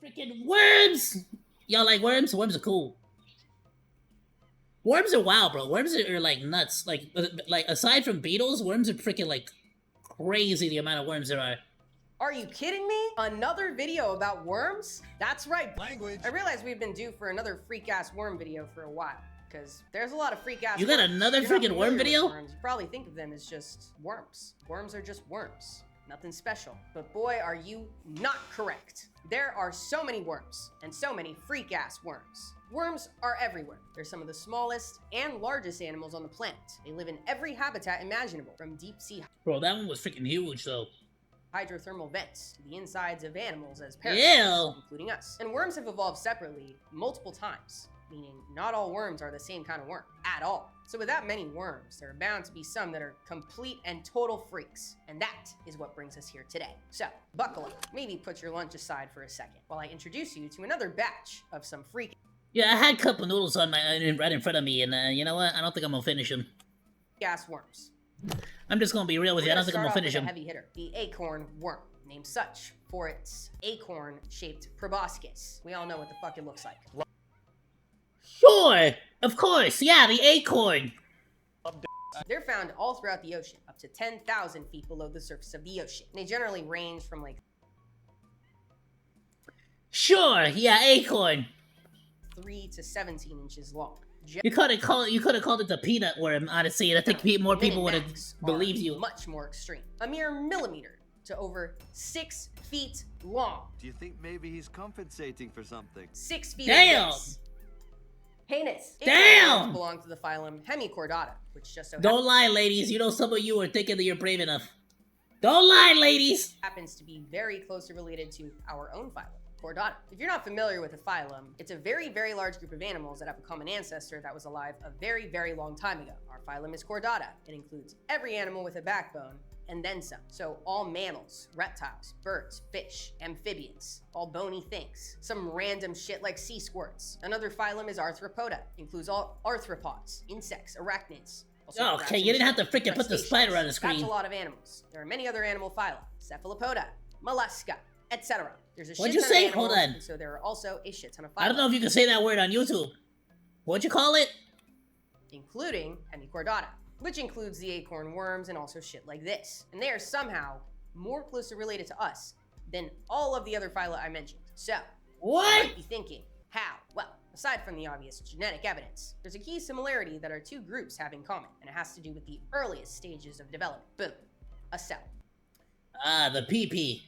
Freaking worms! Y'all like worms? Worms are cool. Worms are wild, bro. Worms are like nuts. Like aside from beetles, worms are freaking like crazy the amount of worms there are. Are you kidding me? Another video about worms? That's right. Language. I realize we've been due for another freak-ass worm video for a while, because there's a lot of freak-ass You got worms. another freaking worm video? Worms, you probably think of them as just worms. Worms are just worms. Nothing special. But boy, are you not correct. There are so many worms, and so many freak-ass worms. Worms are everywhere. They're some of the smallest and largest animals on the planet. They live in every habitat imaginable, from deep sea Bro, that one was freaking huge though. hydrothermal vents to the insides of animals as parasites, Ew. including us. And worms have evolved separately multiple times, meaning not all worms are the same kind of worm at all. So with that many worms, there are bound to be some that are complete and total freaks. And that is what brings us here today. So buckle up, maybe put your lunch aside for a second while I introduce you to another batch of some freak Yeah, I had cup of noodles on right in front of me, and you know what? I don't think I'm gonna finish them. ass worms. I'm just gonna be real with you. I don't think I'm gonna finish Start them. off with a heavy hitter, the acorn worm, named such for its acorn-shaped proboscis. We all know what the fuck it looks like. Sure, of course. Yeah, the acorn. They're found all throughout the ocean, up to 10,000 feet below the surface of the ocean. And they generally range from like Sure, yeah, acorn. 3 to 17 inches long. You could have called it the peanut worm, honestly, and I think more people would have Mini-max believed are you. Much more extreme. A mere millimeter to over 6 feet long. Do you think maybe he's compensating for something? 6 feet Damn! of this. Heinous. Damn! Acorns belong to the phylum Hemichordata, which just so Don't lie, ladies. You know some of you are thinking that you're brave enough. Don't lie, ladies! happens to be very closely related to our own phylum, Chordata. If you're not familiar with a phylum, it's a very, very large group of animals that have a common ancestor that was alive a very, very long time ago. Our phylum is Chordata. It includes every animal with a backbone, and then some. So all mammals, reptiles, birds, fish, amphibians, all bony things. Some random shit like sea squirts. Another phylum is Arthropoda. Includes all arthropods, insects, arachnids. Also Oh, okay, you didn't have to freaking put the spider on the screen. That's a lot of animals. There are many other animal phyla. Cephalopoda, mollusca, etc. There's a What'd shit you ton say? of Hold animals, on. and so there are also a shit ton of phyla. I don't know if you can say that word on YouTube. What'd you call it? Including Hemichordata, which includes the acorn worms and also shit like this. And they are somehow more closely related to us than all of the other phyla I mentioned. So, What? you might be thinking, how? Well, aside from the obvious genetic evidence, there's a key similarity that our two groups have in common, and it has to do with the earliest stages of development. Boom, a cell. Ah, the pee-pee.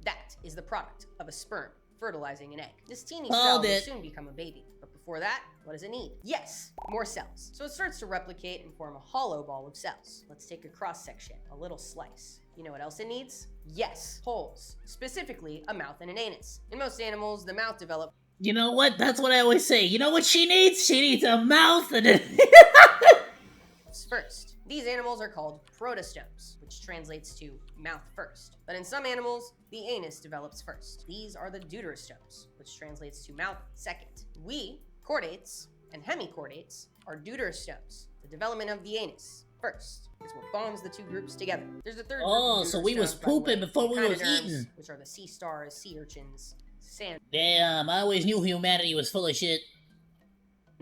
That is the product of a sperm fertilizing an egg. This teeny Called cell will it. soon become a baby. But before that, what does it need? Yes, more cells. So it starts to replicate and form a hollow ball of cells. Let's take a cross section, a little slice. You know what else it needs? Yes, holes. Specifically, a mouth and an anus. In most animals, the mouth develops You know what? That's what I always say. You know what she needs? She needs a mouth and a... first. These animals are called protostomes, which translates to mouth first. But in some animals, the anus develops first. These are the deuterostomes, which translates to mouth second. We, chordates and hemichordates, are deuterostomes, the development of the anus first. It's what bonds the two groups together. There's a third group Oh, of so we was deuterostomes, by the pooping way, before we was echinoderms, eating. which are the sea stars, sea urchins, sand Damn, I always knew humanity was full of shit.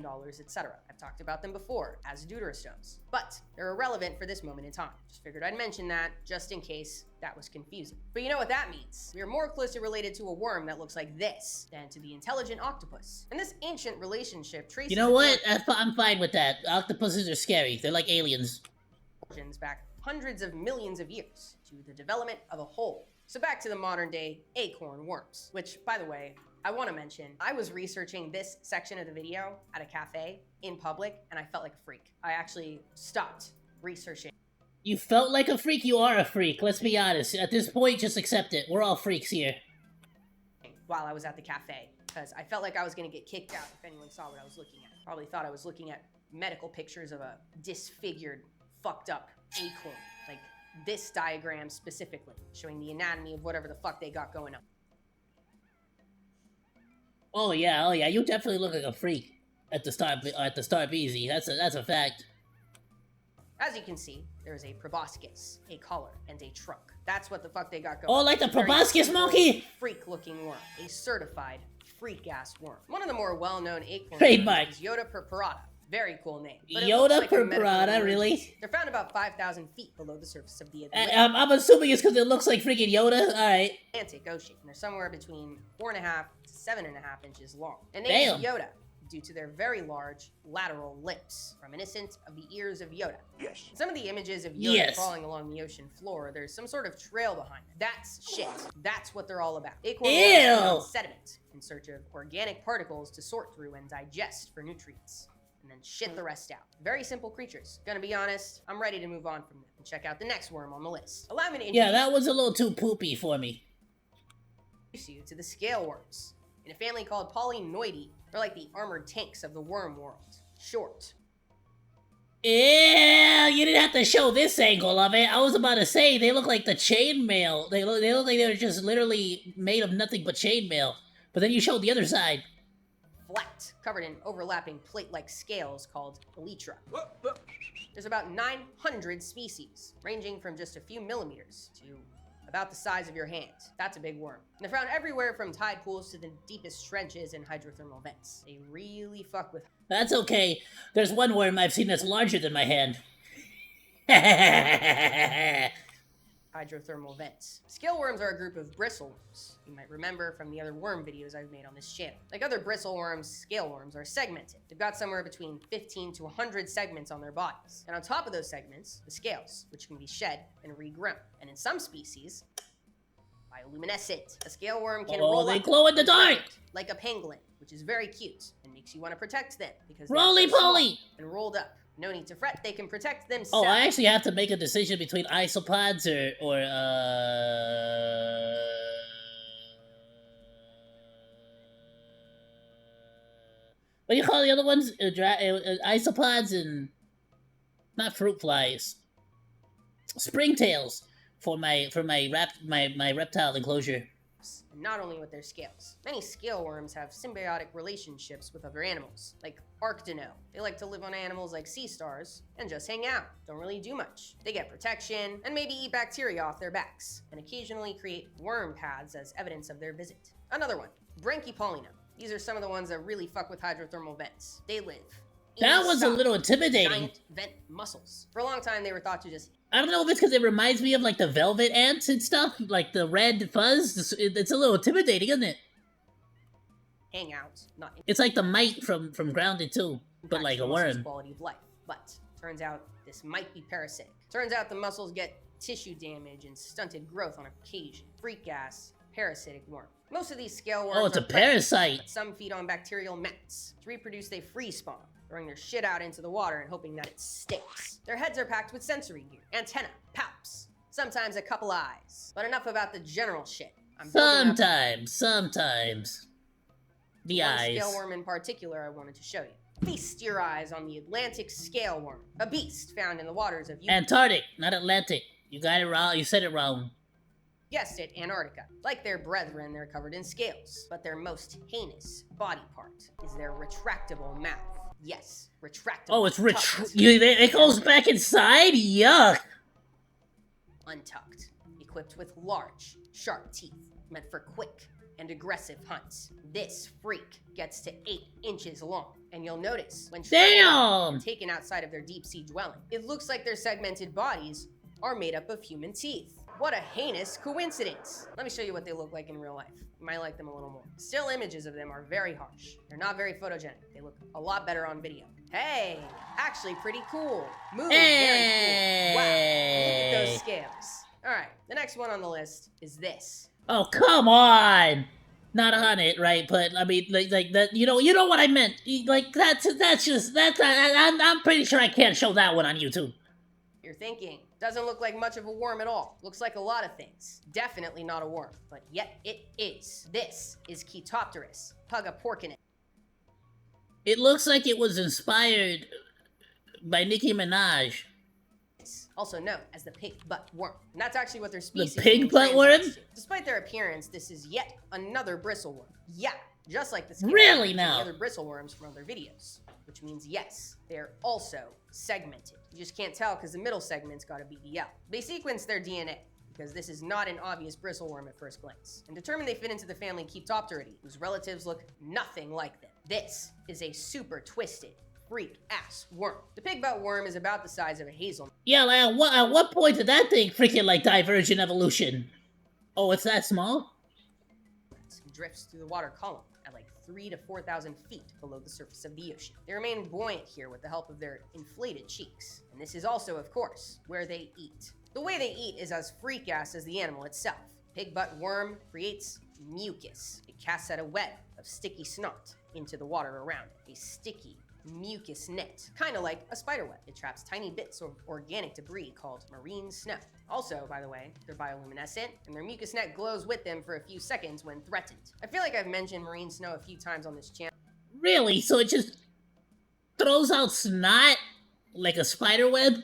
dollars, etc. I've talked about them before as deuterostomes, but they're irrelevant for this moment in time. Just figured I'd mention that just in case that was confusing. But you know what that means? We are more closely related to a worm that looks like this than to the intelligent octopus. And this ancient relationship traces You know what? its I'm fine with that. Octopuses are scary. They're like aliens. origins back hundreds of millions of years to the development of a whole. So back to the modern day acorn worms, which, by the way, I want to mention, I was researching this section of the video at a cafe in public, and I felt like a freak. I actually stopped researching You felt like a freak? You are a freak. Let's be honest. At this point, just accept it. We're all freaks here. while I was at the cafe, because I felt like I was going to get kicked out if anyone saw what I was looking at. Probably thought I was looking at medical pictures of a disfigured, fucked up acorn. Like this diagram specifically, showing the anatomy of whatever the fuck they got going on. Oh yeah. You definitely look like a freak at the start. At the start, easy. That's a fact. As you can see, there is a proboscis, a collar, and a trunk. That's what the fuck they got going. Oh, like the Very proboscis simple, monkey? Freak-looking worm. A certified freak-ass worm. One of the more well-known acorn Trademark. worms is Yoda purpurata. Very cool name. But it looks Yoda like a medical purpurata, emergency. really? They're found about 5,000 feet below the surface of the I'm assuming it's because it looks like freaking Yoda. Alright. Atlantic Ocean. And they're somewhere between 4.5 to 7.5 inches long. And Damn. named Yoda due to their very large lateral lips, reminiscent of the ears of Yoda. Yes. In some of the images of Yoda Yes. crawling along the ocean floor, there's some sort of trail behind it. That's shit. That's what they're all about. Acorn Ew. worms feed on sediment in search of organic particles to sort through and digest for nutrients, and then shit the rest out. Very simple creatures. Gonna be honest, I'm ready to move on from them and check out the next worm on the list. Allow me to Yeah, that was a little too poopy for me. introduce you to the scale worms. In a family called Polynoidae, they're like the armored tanks of the worm world. Short. Ew, you didn't have to show this angle of it. I was about to say, they look like the chainmail. They look like they're just literally made of nothing but chainmail. But then you showed the other side. Flat, covered in overlapping plate-like scales called elytra. There's about 900 species, ranging from just a few millimeters to about the size of your hand. That's a big worm. And they're found everywhere from tide pools to the deepest trenches and hydrothermal vents. They really fuck with That's okay. There's one worm I've seen that's larger than my hand. hydrothermal vents. Scale worms are a group of bristle worms you might remember from the other worm videos I've made on this channel. Like other bristle worms, scale worms are segmented. They've got somewhere between 15 to 100 segments on their bodies. And on top of those segments, the scales, which can be shed and regrown. And in some species, bioluminescent. A scale worm can roll they up glow in the and dark! round like a pangolin, which is very cute and makes you want to protect them because they're so Roly-poly! small and rolled up. No need to fret, they can protect themselves. Oh, I actually have to make a decision between isopods or what do you call the other ones? Isopods and not fruit flies. Springtails for my reptile enclosure. And not only with their scales. Many scale worms have symbiotic relationships with other animals, like Arctino. They like to live on animals like sea stars and just hang out, don't really do much. They get protection and maybe eat bacteria off their backs, and occasionally create worm paths as evidence of their visit. Another one, Branchipolyna. These are some of the ones that really fuck with hydrothermal vents. They live That was a inside little intimidating. giant vent muscles. For a long time, they were thought to just I don't know if it's because it reminds me of like the velvet ants and stuff, like the red fuzz. It's a little intimidating, isn't it? hang out, not It's like the mite from Grounded too, but impact like the a muscle's worm. quality of life. But turns out this might be parasitic. Turns out the muscles get tissue damage and stunted growth on occasion. Freak ass parasitic worm. Most of these scale worms Oh, it's are a predators, parasite. but some feed on bacterial mats. To reproduce, they free spawn, throwing their shit out into the water and hoping that it sticks. Their heads are packed with sensory gear, antenna, palps, sometimes a couple eyes. But enough about the general shit. I'm building up Sometimes. The one eyes. scale worm in particular I wanted to show you. Feast your eyes on the Atlantic scale worm, a beast found in the waters of Antarctic, not Atlantic. You got it wrong. You said it wrong. guessed it, Antarctica. Like their brethren, they're covered in scales, but their most heinous body part is their retractable mouth. Yes, retractable. Oh, it's toughness. it goes back inside? Yuck. Untucked, equipped with large, sharp teeth, meant for quick and aggressive hunts. This freak gets to 8 inches long, and you'll notice when Damn! taken outside of their deep sea dwelling, it looks like their segmented bodies are made up of human teeth. What a heinous coincidence. Let me show you what they look like in real life. You might like them a little more. Still images of them are very harsh. They're not very photogenic. They look a lot better on video. Hey, actually pretty cool. Moving, very cool. Wow, look at those scales. All right, the next one on the list is this. Oh, come on! Not on it, right? But I mean, like that. You know what I meant. Like that's I'm pretty sure I can't show that one on YouTube. You're thinking, doesn't look like much of a worm at all. Looks like a lot of things. Definitely not a worm, but yet it is. This is Ketopterus pugaporkinus. It looks like it was inspired by Nicki Minaj. Also known as the pig butt worm. And that's actually what their species pig name butt worm? translates to. Despite their appearance, this is yet another bristle worm. Yeah, just like the scale Really and now? the other bristleworms from other videos. Which means yes, they are also segmented. You just can't tell because the middle segment's got a BBL. They sequence their DNA because this is not an obvious bristleworm at first glance, and determine they fit into the family Cheptopteridae, whose relatives look nothing like them. This is a super twisted, freak-ass worm. The pigbutt worm is about the size of a hazelnut. Yeah, like at what point did that thing freaking like diverge in evolution? Oh, it's that small? Drifts through the water column at like 3,000 to 4,000 feet below the surface of the ocean. They remain buoyant here with the help of their inflated cheeks. And this is also, of course, where they eat. The way they eat is as freak-ass as the animal itself. Pigbutt worm creates mucus. It casts out a web of sticky snot into the water around it. A sticky mucus net, kind of like a spider web. It traps tiny bits of organic debris called marine snow. Also, by the way, they're bioluminescent, and their mucus net glows with them for a few seconds when threatened. I feel like I've mentioned marine snow a few times on this channel. Really? So it just throws out snot like a spider web?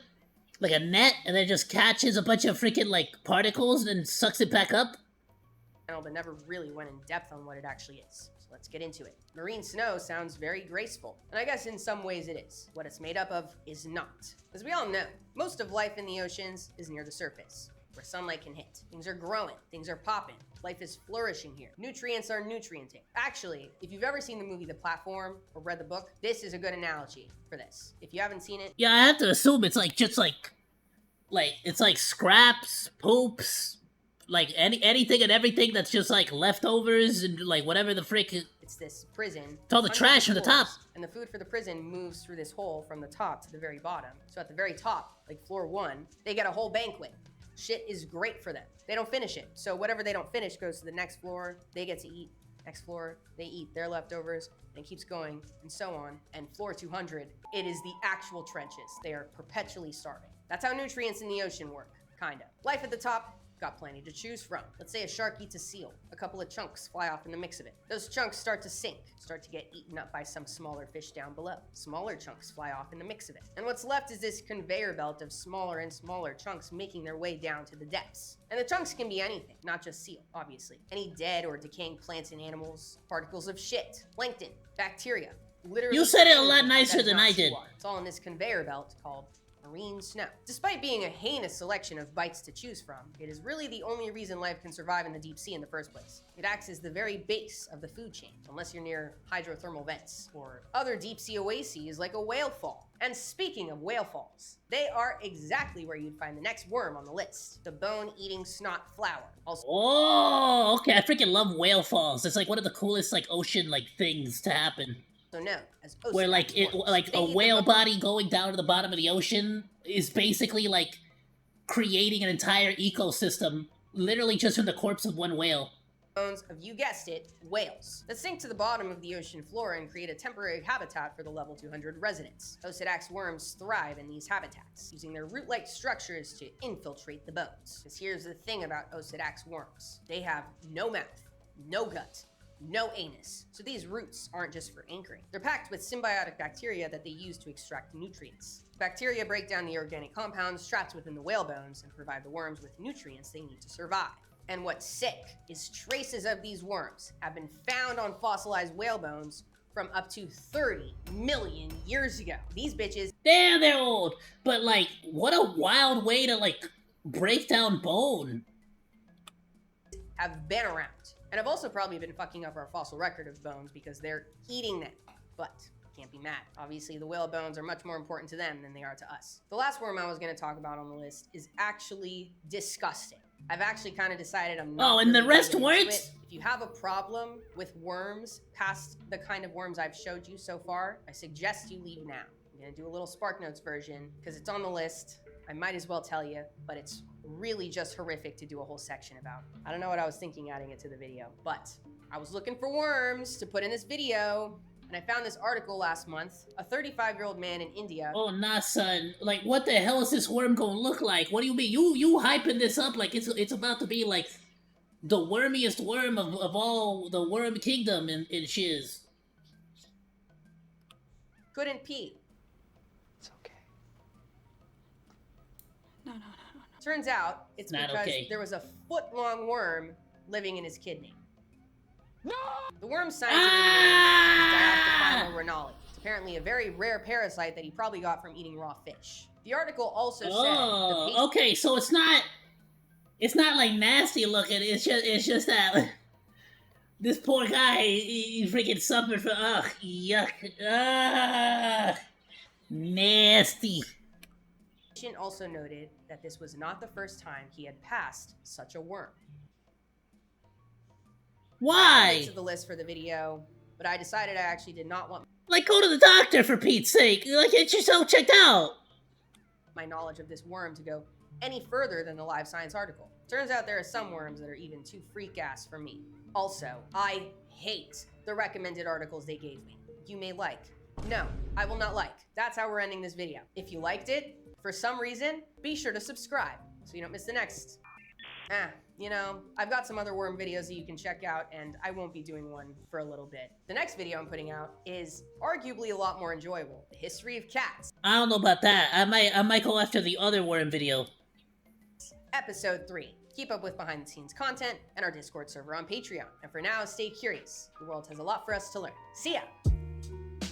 Like a net, and then just catches a bunch of freaking like particles and then sucks it back up? But never really went in depth on what it actually is. So let's get into it. Marine snow sounds very graceful, and I guess in some ways it is. What it's made up of is not. As we all know, most of life in the oceans is near the surface, where sunlight can hit. Things are growing, things are popping, life is flourishing here. Nutrients are nutrienting. Actually, if you've ever seen the movie The Platform or read the book, this is a good analogy for this. If you haven't seen it, Yeah, I have to assume it's like just like it's like scraps, poops, like anything and everything that's just like leftovers and like whatever the frick. it's this prison. It's all the hundreds trash of from the top. floors, and the food for the prison moves through this hole from the top to the very bottom. So at the very top, like floor 1, they get a whole banquet. Shit is great for them. They don't finish it. So whatever they don't finish goes to the next floor. They get to eat. Next floor, they eat their leftovers, and it keeps going, and so on. And floor 200, it is the actual trenches. They are perpetually starving. That's how nutrients in the ocean work, kinda. Life at the top, got plenty to choose from. Let's say a shark eats a seal. A couple of chunks fly off in the mix of it. Those chunks start to sink, start to get eaten up by some smaller fish down below. Smaller chunks fly off in the mix of it. And what's left is this conveyor belt of smaller and smaller chunks making their way down to the depths. And the chunks can be anything, not just seal, obviously. Any dead or decaying plants and animals, particles of shit, plankton, bacteria. Literally, You said it a lot anything nicer that is than not I did. seawater. It's all in this conveyor belt called marine snow. Despite being a heinous selection of bites to choose from, it is really the only reason life can survive in the deep sea in the first place. It acts as the very base of the food chain, unless you're near hydrothermal vents or other deep sea oases like a whale fall. And speaking of whale falls, they are exactly where you'd find the next worm on the list, the bone-eating snot flower. Also, Oh, okay. I freaking love whale falls. It's like one of the coolest like ocean like things to happen. known as Where like Ozomatli worms. like They a eat the whale bone- body going down to the bottom of the ocean is basically like creating an entire ecosystem literally just from the corpse of one whale. bones of, you guessed it, whales that sink to the bottom of the ocean floor and create a temporary habitat for the level 200 residents. Ozomatli worms thrive in these habitats, using their root-like structures to infiltrate the bones. Because here's the thing about Ozomatli worms. They have no mouth, no gut, no anus. So these roots aren't just for anchoring. They're packed with symbiotic bacteria that they use to extract nutrients. Bacteria break down the organic compounds trapped within the whale bones and provide the worms with nutrients they need to survive. And what's sick is traces of these worms have been found on fossilized whale bones from up to 30 million years ago. These bitches Damn, they're old. But like, what a wild way to like break down bone. have been around. And have also probably been fucking up our fossil record of bones because they're eating them. But can't be mad. Obviously, the whale bones are much more important to them than they are to us. The last worm I was going to talk about on the list is actually disgusting. I've actually kind of decided I'm not. Oh, and the really rest gonna get into weren't? it. If you have a problem with worms past the kind of worms I've showed you so far, I suggest you leave now. I'm going to do a little Spark Notes version because it's on the list. I might as well tell you, but it's really just horrific to do a whole section about. I don't know what I was thinking adding it to the video, but I was looking for worms to put in this video, and I found this article last month. A 35-year-old man in India. Oh, nah, son. Like, what the hell is this worm gonna look like? What do you mean? You hyping this up like it's about to be like the wormiest worm of all the worm kingdom and shiz. Couldn't pee. It's okay. No. Turns out it's Not because okay. there was a foot-long worm living in his kidney. The worm's scientific name is Diaphragma renali. It's apparently a very rare parasite that he probably got from eating raw fish. The article also said the okay, so it's not like nasty looking. It's just that this poor guy, he freaking suffered from yuck, nasty. patient also noted that this was not the first time he had passed such a worm. Why? To the list for the video, but I decided I actually did not want Like, go to the doctor for Pete's sake. Like, get yourself checked out. my knowledge of this worm to go any further than the Live Science article. Turns out there are some worms that are even too freak-ass for me. Also, I hate the recommended articles they gave me. You may like. No, I will not like. That's how we're ending this video. If you liked it, for some reason, be sure to subscribe so you don't miss the next. You know, I've got some other worm videos that you can check out, and I won't be doing one for a little bit. The next video I'm putting out is arguably a lot more enjoyable. The history of cats. I don't know about that. I might go after the other worm video. Episode 3. Keep up with behind-the-scenes content and our Discord server on Patreon. And for now, stay curious. The world has a lot for us to learn. See ya!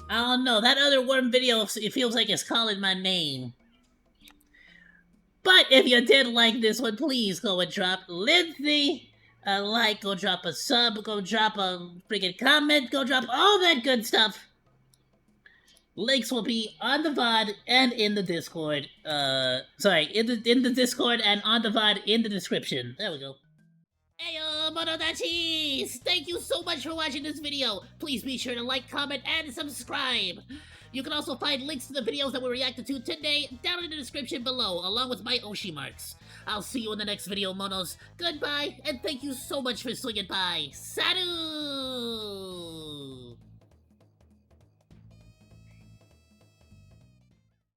I don't know. That other worm video, it feels like it's calling my name. But if you did like this one, please go and drop Lindsay a like, go drop a sub, go drop a freaking comment, go drop all that good stuff. Links will be on the VOD and in the Discord. Sorry, in the Discord and on the VOD in the description. There we go. Ayoo, Monodachis! Thank you so much for watching this video. Please be sure to like, comment, and subscribe. You can also find links to the videos that we reacted to today down in the description below, along with my Oshi marks. I'll see you in the next video, Monos. Goodbye, and thank you so much for swinging by. Sadu!